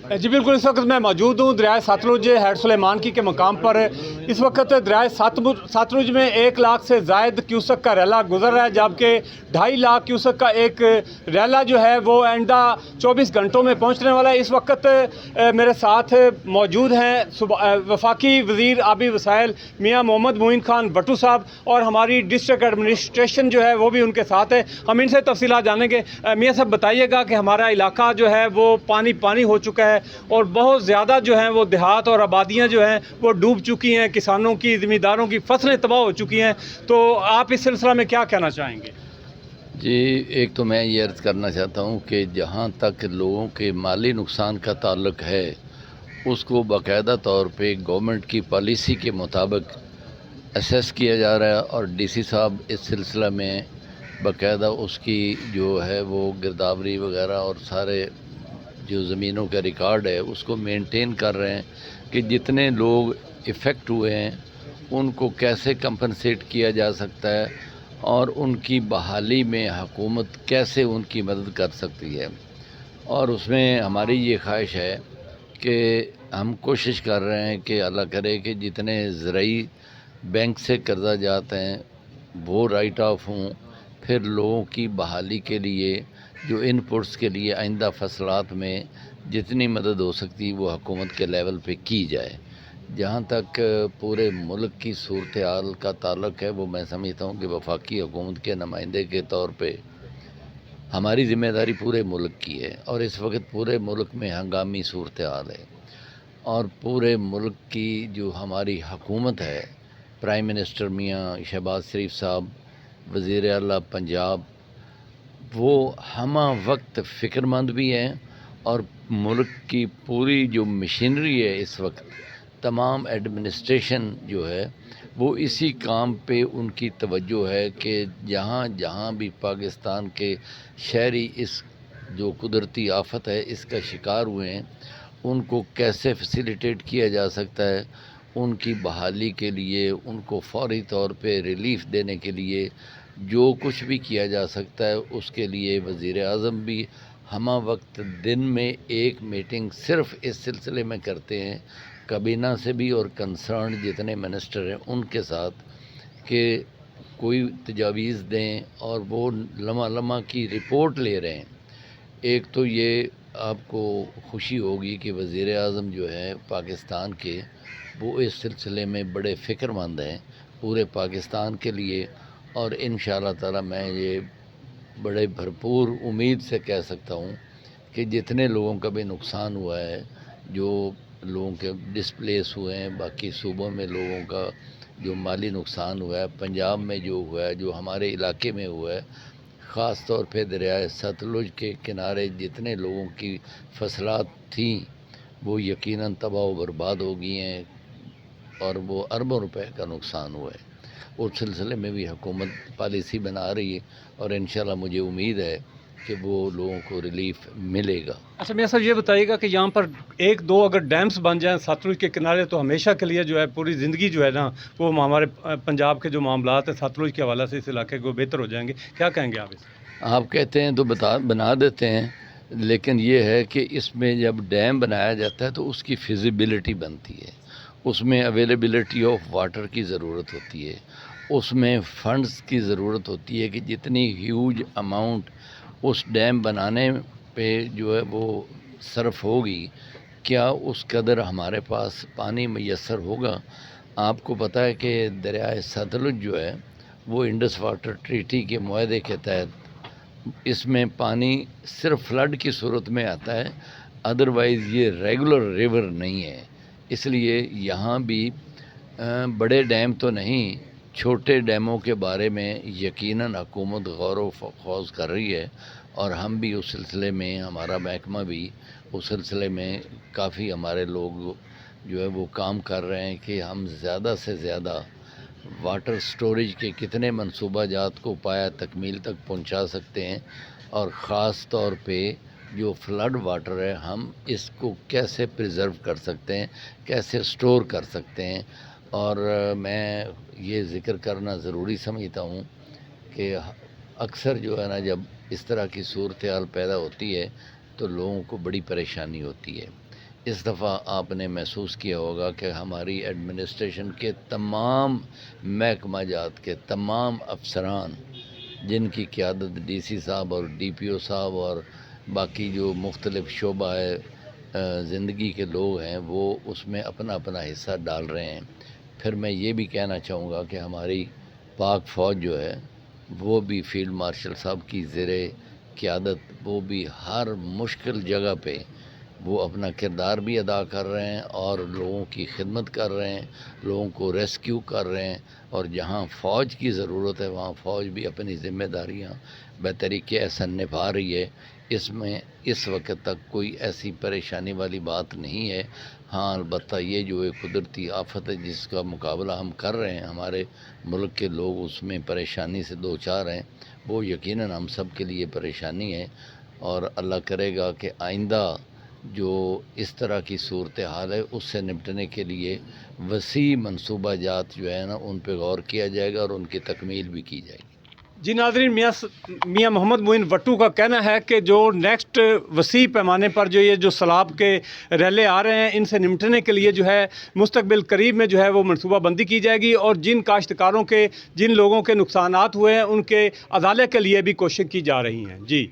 जी बिल्कुल, इस वक्त मैं मौजूद हूँ दरियाए सतलुज हेड सुलेमान की के मकाम पर। इस वक्त दरियाए सतलुज में 1 लाख से ज़ायद क्यूसक का रैला गुजर रहा है, जबकि 2.5 लाख क्यूसक का एक रैला जो है वो आइंदा 24 घंटों में पहुँचने वाला है। इस वक्त मेरे साथ मौजूद हैं वफाकी वज़ीर आबी वसाइल मियाँ मोहम्मद मोइन खान भट्टू साहब, और हमारी डिस्ट्रिक्ट एडमिनिस्ट्रेशन जो है वो भी उनके साथ है। हम इनसे तफसीलात जानेंगे। मियाँ साहब बताइएगा कि हमारा इलाका जो है वो पानी पानी हो चुका है और बहुत ज़्यादा जो हैं वो देहात और आबादियाँ जो हैं वो डूब चुकी हैं, किसानों की ज़मींदारों की फसलें तबाह हो चुकी हैं, तो आप इस सिलसिला में क्या कहना चाहेंगे? जी, एक तो मैं ये अर्ज़ करना चाहता हूँ कि जहाँ तक लोगों के माली नुकसान का ताल्लुक है, उसको बाकायदा तौर पे गवर्नमेंट की पॉलिसी के मुताबिक असेस किया जा रहा है, और डीसी साहब इस सिलसिला में बाकायदा उसकी जो है वो गिरदावरी वगैरह और सारे जो ज़मीनों का रिकॉर्ड है उसको मेंटेन कर रहे हैं कि जितने लोग इफ़ेक्ट हुए हैं उनको कैसे कंपनसेट किया जा सकता है और उनकी बहाली में हुकूमत कैसे उनकी मदद कर सकती है। और उसमें हमारी ये ख्वाहिश है कि हम कोशिश कर रहे हैं कि अल्लाह करे कि जितने ज़रई बैंक से कर्जा जाते हैं वो राइट ऑफ हों, फिर लोगों की बहाली के लिए जो इनपुट्स के लिए आइंदा फसलात में जितनी मदद हो सकती वो हुकूमत के लेवल पे की जाए। जहाँ तक पूरे मुल्क की सूरत हाल का ताल्लुक़ है, वो मैं समझता हूँ कि वफाकी हुकूमत के नुमाइंदे के तौर पे हमारी ज़िम्मेदारी पूरे मुल्क की है, और इस वक्त पूरे मुल्क में हंगामी सूरत हाल है, और पूरे मुल्क की जो हमारी हुकूमत है, प्राइम मिनिस्टर मियाँ शहबाज शरीफ साहब, वज़ीर आला पंजाब, वो हमा वक्त फ़िक्रमंद भी हैं, और मुल्क की पूरी जो मशीनरी है इस वक्त तमाम एडमिनिस्ट्रेशन जो है वो इसी काम पे उनकी तवज्जो है कि जहाँ जहाँ भी पाकिस्तान के शहरी इस जो कुदरती आफत है इसका शिकार हुए हैं उनको कैसे फैसिलिटेट किया जा सकता है, उनकी बहाली के लिए, उनको फौरी तौर पे रिलीफ देने के लिए जो कुछ भी किया जा सकता है उसके लिए वज़ीर आज़म भी हमा वक्त दिन में एक मीटिंग सिर्फ़ इस सिलसिले में करते हैं, काबीना से भी और कंसर्न जितने मिनिस्टर हैं उनके साथ, कि कोई तजावीज़ दें, और वो लम्हा लम्हा की रिपोर्ट ले रहे हैं। एक तो ये आपको खुशी होगी कि वज़ीर आज़म जो है पाकिस्तान के, वो इस सिलसिले में बड़े फ़िक्रमंद हैं पूरे पाकिस्तान के लिए, और इंशाअल्लाह ताला मैं ये बड़े भरपूर उम्मीद से कह सकता हूँ कि जितने लोगों का भी नुकसान हुआ है, जो लोगों के डिस्प्लेस हुए हैं, बाकी सूबों में लोगों का जो माली नुकसान हुआ है, पंजाब में जो हुआ है, जो हमारे इलाके में हुआ है, ख़ास तौर पे दरियाए सतलुज के किनारे जितने लोगों की फसलात थीं वो यकीनन तबाह व बर्बाद हो गई हैं, और वो अरबों रुपए का नुकसान हुआ है। उस सिलसिले में भी हुकूमत पॉलिसी बना रही है, और इंशाल्लाह मुझे उम्मीद है कि वो लोगों को रिलीफ मिलेगा। अच्छा मियाँ साहब, ये बताइएगा कि यहाँ पर 1-2 अगर डैम्स बन जाएँ सतलुज के किनारे, तो हमेशा के लिए जो है पूरी ज़िंदगी जो है ना वो हमारे पंजाब के जो मामलात हैं सतलुज के हवाले से इस इलाके को बेहतर हो जाएंगे। क्या कहेंगे आप इस? आप कहते हैं तो बना देते हैं, लेकिन ये है कि इसमें जब डैम बनाया जाता है तो उसकी फिजिबिलिटी बनती है, उसमें अवेलेबिलिटी ऑफ वाटर की ज़रूरत होती है, उसमें फंड्स की ज़रूरत होती है कि जितनी ह्यूज अमाउंट उस डैम बनाने पे जो है वो सर्फ होगी, क्या उस कदर हमारे पास पानी मैसर होगा। आपको पता है कि दरियाए सतलुज जो है वो इंडस वाटर ट्रीटी के मुआहदे के तहत इसमें पानी सिर्फ फ्लड की सूरत में आता है, अदरवाइज़ ये रेगुलर रिवर नहीं है। इसलिए यहाँ भी बड़े डैम तो नहीं, छोटे डैमों के बारे में यकीनन हुकूमत गौर व ख़ौज़ कर रही है, और हम भी उस सिलसिले में, हमारा महकमा भी उस सिलसिले में काफ़ी हमारे लोग जो है वो काम कर रहे हैं कि हम ज़्यादा से ज़्यादा वाटर स्टोरेज के कितने मंसूबा जात को पाया तकमील तक पहुंचा सकते हैं, और ख़ास तौर पे जो फ्लड वाटर है हम इसको कैसे प्रिज़र्व कर सकते हैं, कैसे स्टोर कर सकते हैं। और मैं ये ज़िक्र करना ज़रूरी समझता हूँ कि अक्सर जो है ना जब इस तरह की सूरत हाल पैदा होती है तो लोगों को बड़ी परेशानी होती है। اس دفعہ آپ نے محسوس کیا ہوگا کہ ہماری ایڈمنسٹریشن کے تمام محکمہ جات کے تمام افسران، جن کی قیادت ڈی سی صاحب اور ڈی پی او صاحب اور باقی جو مختلف شعبہ زندگی کے لوگ ہیں، وہ اس میں اپنا اپنا حصہ ڈال رہے ہیں۔ پھر میں یہ بھی کہنا چاہوں گا کہ ہماری پاک فوج جو ہے وہ بھی فیلڈ مارشل صاحب کی زیر قیادت وہ بھی ہر مشکل جگہ پہ وہ اپنا کردار بھی ادا کر رہے ہیں اور لوگوں کی خدمت کر رہے ہیں، لوگوں کو ریسکیو کر رہے ہیں، اور جہاں فوج کی ضرورت ہے وہاں فوج بھی اپنی ذمہ داریاں بطریقے احسن نبھا رہی ہے۔ اس میں اس وقت تک کوئی ایسی پریشانی والی بات نہیں ہے۔ ہاں البتہ یہ جو ایک قدرتی آفت ہے جس کا مقابلہ ہم کر رہے ہیں، ہمارے ملک کے لوگ اس میں پریشانی سے دوچار ہیں، وہ یقیناً ہم سب کے لیے پریشانی ہے، اور اللہ کرے گا کہ آئندہ جو اس طرح کی صورتحال ہے اس سے نپٹنے کے لیے وسیع منصوبہ جات جو ہے نا ان پہ غور کیا جائے گا اور ان کی تکمیل بھی کی جائے گی۔ جی ناظرین، میاں محمد معین وٹو کا کہنا ہے کہ جو نیکسٹ وسیع پیمانے پر جو یہ جو سیلاب کے ریلے آ رہے ہیں ان سے نمٹنے کے لیے جو ہے مستقبل قریب میں جو ہے وہ منصوبہ بندی کی جائے گی، اور جن کاشتکاروں کے جن لوگوں کے نقصانات ہوئے ہیں ان کے ازالے کے لیے بھی کوشش کی جا رہی ہیں۔ جی